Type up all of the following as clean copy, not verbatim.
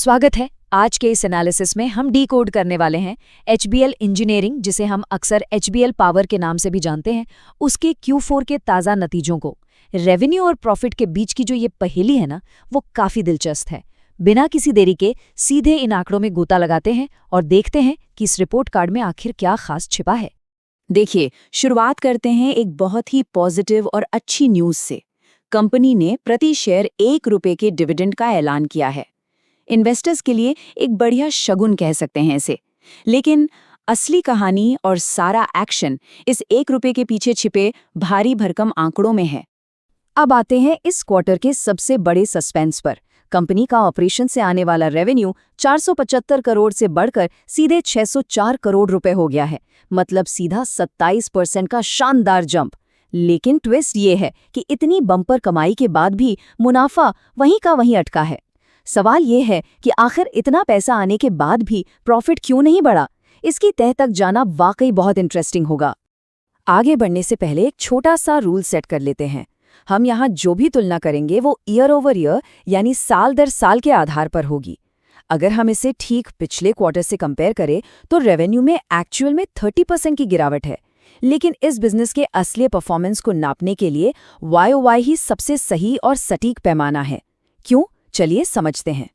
स्वागत है। आज के इस एनालिसिस में हम डीकोड करने वाले हैं एचबीएल इंजीनियरिंग, जिसे हम अक्सर एचबीएल पावर के नाम से भी जानते हैं, उसके Q4 के ताज़ा नतीजों को। रेवेन्यू और प्रॉफिट के बीच की जो ये पहेली है ना, वो काफ़ी दिलचस्प है। बिना किसी देरी के सीधे इन आंकड़ों में गोता लगाते हैं और देखते हैं कि इस रिपोर्ट कार्ड में आखिर क्या खास छिपा है। देखिए, शुरुआत करते हैं एक बहुत ही पॉजिटिव और अच्छी न्यूज़ से। कंपनी ने प्रति शेयर ₹1 के डिविडेंड का ऐलान किया है। इन्वेस्टर्स के लिए एक बढ़िया शगुन कह सकते हैं इसे। लेकिन असली कहानी और सारा एक्शन इस ₹1 के पीछे छिपे भारी भरकम आंकड़ों में है। अब आते हैं इस क्वार्टर के सबसे बड़े सस्पेंस पर। कंपनी का ऑपरेशन से आने वाला रेवेन्यू 475 करोड़ से बढ़कर सीधे 604 करोड़ रुपए हो गया है, मतलब सीधा 27% का शानदार जंप। लेकिन ट्विस्ट ये है कि इतनी बम्पर कमाई के बाद भी मुनाफा वहीं का वहीं अटका है। सवाल ये है कि आखिर इतना पैसा आने के बाद भी प्रॉफिट क्यों नहीं बढ़ा? इसकी तह तक जाना वाकई बहुत इंटरेस्टिंग होगा। आगे बढ़ने से पहले एक छोटा सा रूल सेट कर लेते हैं। हम यहाँ जो भी तुलना करेंगे वो ईयर ओवर ईयर यानी साल दर साल के आधार पर होगी। अगर हम इसे ठीक पिछले क्वार्टर से कंपेयर करें तो रेवेन्यू में एक्चुअल में 30% की गिरावट है। लेकिन इस बिजनेस के असली परफॉर्मेंस को नापने के लिए YOY ही सबसे सही और सटीक पैमाना है। क्यों? चलिए समझते हैं।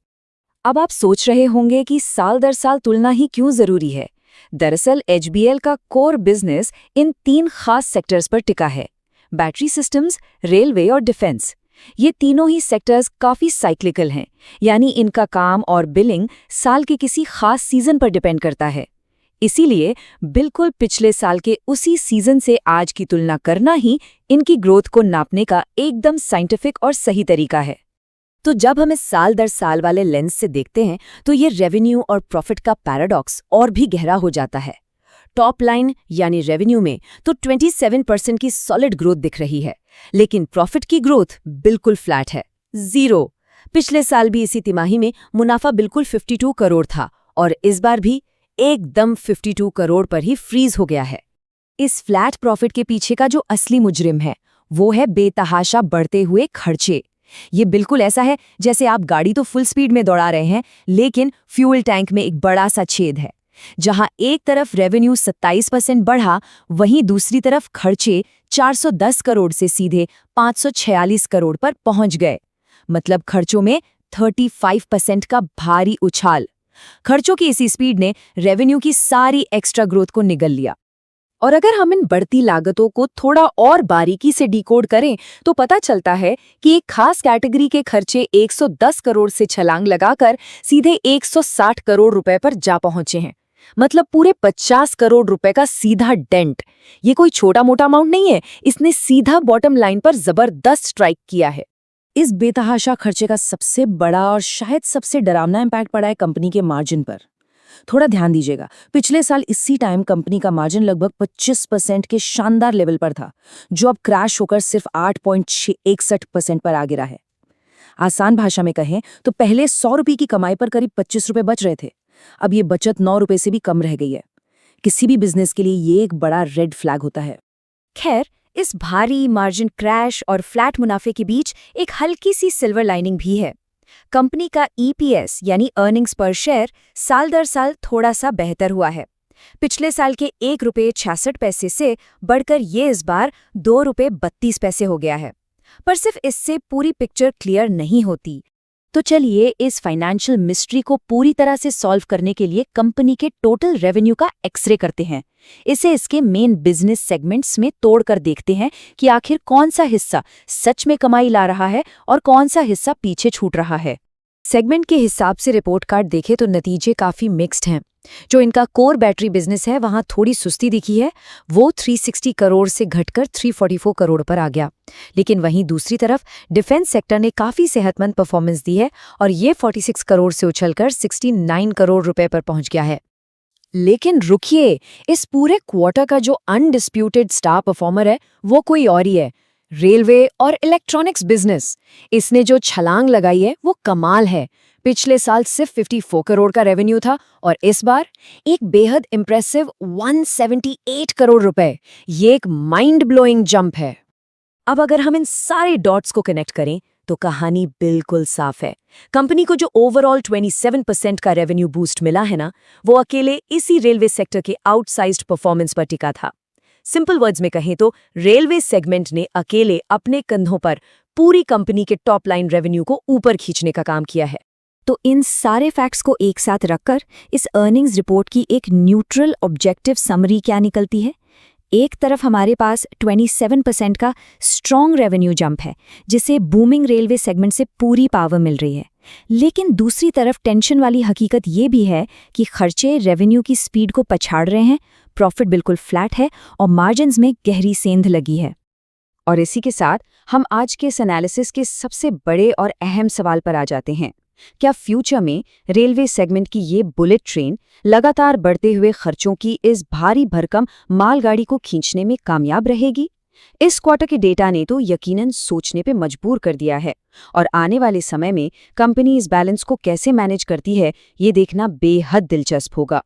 अब आप सोच रहे होंगे कि साल दर साल तुलना ही क्यों जरूरी है। दरअसल एचबीएल का कोर बिजनेस इन 3 खास सेक्टर्स पर टिका है: बैटरी सिस्टम्स, रेलवे और डिफेंस। ये तीनों ही सेक्टर्स काफी साइक्लिकल हैं, यानी इनका काम और बिलिंग साल के किसी खास सीजन पर डिपेंड करता है। इसीलिए बिल्कुल पिछले साल के उसी सीजन से आज की तुलना करना ही इनकी ग्रोथ को नापने का एकदम साइंटिफिक और सही तरीका है। तो जब हम इस साल दर साल वाले लेंस से देखते हैं तो ये रेवेन्यू और प्रॉफिट का पैराडॉक्स और भी गहरा हो जाता है। टॉप लाइन यानी रेवेन्यू में तो 27% की सॉलिड ग्रोथ दिख रही है, लेकिन प्रॉफिट की ग्रोथ बिल्कुल फ्लैट है, 0। पिछले साल भी इसी तिमाही में मुनाफा बिल्कुल 52 करोड़ था और इस बार भी एकदम 52 करोड़ पर ही फ्रीज हो गया है। इस फ्लैट प्रॉफिट के पीछे का जो असली मुजरिम है वो है बेतहाशा बढ़ते हुए खर्चे। ये बिल्कुल ऐसा है जैसे आप गाड़ी तो फुल स्पीड में दौड़ा रहे हैं, लेकिन फ्यूल टैंक में एक बड़ा सा छेद है। जहां एक तरफ रेवेन्यू 27% बढ़ा, वहीं दूसरी तरफ खर्चे 410 करोड़ से सीधे 546 करोड़ पर पहुंच गए। मतलब खर्चों में 35% का भारी उछाल। खर्चों की इसी स्पीड ने रेवेन्यू की सारी एक्स्ट्रा ग्रोथ को निगल लिया। और अगर हम इन बढ़ती लागतों को थोड़ा और बारीकी से डिकोड करें तो पता चलता है कि एक खास कैटेगरी के खर्चे 110 करोड़ से छलांग लगाकर सीधे 160 करोड़ रुपए पर जा पहुंचे हैं। मतलब पूरे 50 करोड़ रुपए का सीधा डेंट। ये कोई छोटा मोटा अमाउंट नहीं है, इसने सीधा बॉटम लाइन पर जबरदस्त स्ट्राइक किया है। इस बेतहाशा खर्चे का सबसे बड़ा और शायद सबसे डरावना इम्पैक्ट पड़ा है कंपनी के मार्जिन पर। थोड़ा ध्यान दीजिएगा, पिछले साल इसी टाइम कंपनी का मार्जिन लगभग 25% के शानदार लेवल पर था, जो अब क्रैश होकर सिर्फ 8.61% पर आ गिरा है। आसान भाषा में कहें तो पहले ₹100 की कमाई पर करीब ₹25 बच रहे थे, अब ये बचत ₹9 से भी कम रह गई है। किसी भी बिजनेस के लिए ये एक बड़ा रेड फ्लैग होता है। खैर, इस भारी मार्जिन क्रैश और फ्लैट मुनाफे के बीच एक हल्की सी सिल्वर लाइनिंग भी है। कंपनी का EPS यानी अर्निंग्स पर शेयर साल दर साल थोड़ा सा बेहतर हुआ है। पिछले साल के ₹1.66 से बढ़कर ये इस बार ₹2.32 हो गया है। पर सिर्फ इससे पूरी पिक्चर क्लियर नहीं होती। तो चलिए इस फाइनेंशियल मिस्ट्री को पूरी तरह से सॉल्व करने के लिए कंपनी के टोटल रेवेन्यू का एक्सरे करते हैं। इसे इसके मेन बिजनेस सेगमेंट्स में तोड़कर देखते हैं कि आखिर कौन सा हिस्सा सच में कमाई ला रहा है और कौन सा हिस्सा पीछे छूट रहा है। सेगमेंट के हिसाब से रिपोर्ट कार्ड देखें तो नतीजे काफी मिक्स्ड हैं। जो इनका कोर बैटरी बिजनेस है वहां थोड़ी सुस्ती दिखी है, वो 360 करोड़ से घटकर 344 करोड़ पर आ गया। लेकिन वहीं दूसरी तरफ डिफेंस सेक्टर ने काफी सेहतमंद परफॉर्मेंस दी है और ये 46 करोड़ से उछलकर 69 करोड़ रुपए पर पहुंच गया है। लेकिन रुकिए, इस पूरे क्वार्टर का जो अनडिस्प्यूटेड स्टार परफॉर्मर है वो कोई और ही है, रेलवे और इलेक्ट्रॉनिक्स बिजनेस। इसने जो छलांग लगाई है वो कमाल है। पिछले साल सिर्फ 54 करोड़ का रेवेन्यू था और इस बार एक बेहद इंप्रेसिव 178 करोड़ रुपए। ये एक माइंड ब्लोइंग जंप है। अब अगर हम इन सारे डॉट्स को कनेक्ट करें तो कहानी बिल्कुल साफ है। कंपनी को जो ओवरऑल 27% का रेवेन्यू बूस्ट मिला है ना, वो अकेले इसी रेलवे सेक्टर के आउटसाइज्ड परफॉर्मेंस पर टिका था। सिंपल वर्ड्स में कहें तो रेलवे सेगमेंट ने अकेले अपने कंधों पर पूरी कंपनी के टॉप लाइन रेवेन्यू को ऊपर खींचने का काम किया है। तो इन सारे फैक्ट्स को एक साथ रखकर इस अर्निंग्स रिपोर्ट की एक न्यूट्रल ऑब्जेक्टिव समरी क्या निकलती है? एक तरफ हमारे पास 27% का स्ट्रॉन्ग रेवेन्यू जंप है, जिसे बूमिंग रेलवे सेगमेंट से पूरी पावर मिल रही है। लेकिन दूसरी तरफ टेंशन वाली हकीकत ये भी है कि खर्चे रेवेन्यू की स्पीड को पछाड़ रहे हैं, प्रॉफिट बिल्कुल फ्लैट है और मार्जिन्स में गहरी सेंध लगी है। और इसी के साथ हम आज के इस एनालिसिस के सबसे बड़े और अहम सवाल पर आ जाते हैं। क्या फ्यूचर में रेलवे सेगमेंट की ये बुलेट ट्रेन लगातार बढ़ते हुए खर्चों की इस भारी भरकम मालगाड़ी को खींचने में कामयाब रहेगी? इस क्वार्टर के डेटा ने तो यकीनन सोचने पे मजबूर कर दिया है, और आने वाले समय में कंपनी इस बैलेंस को कैसे मैनेज करती है, ये देखना बेहद दिलचस्प होगा।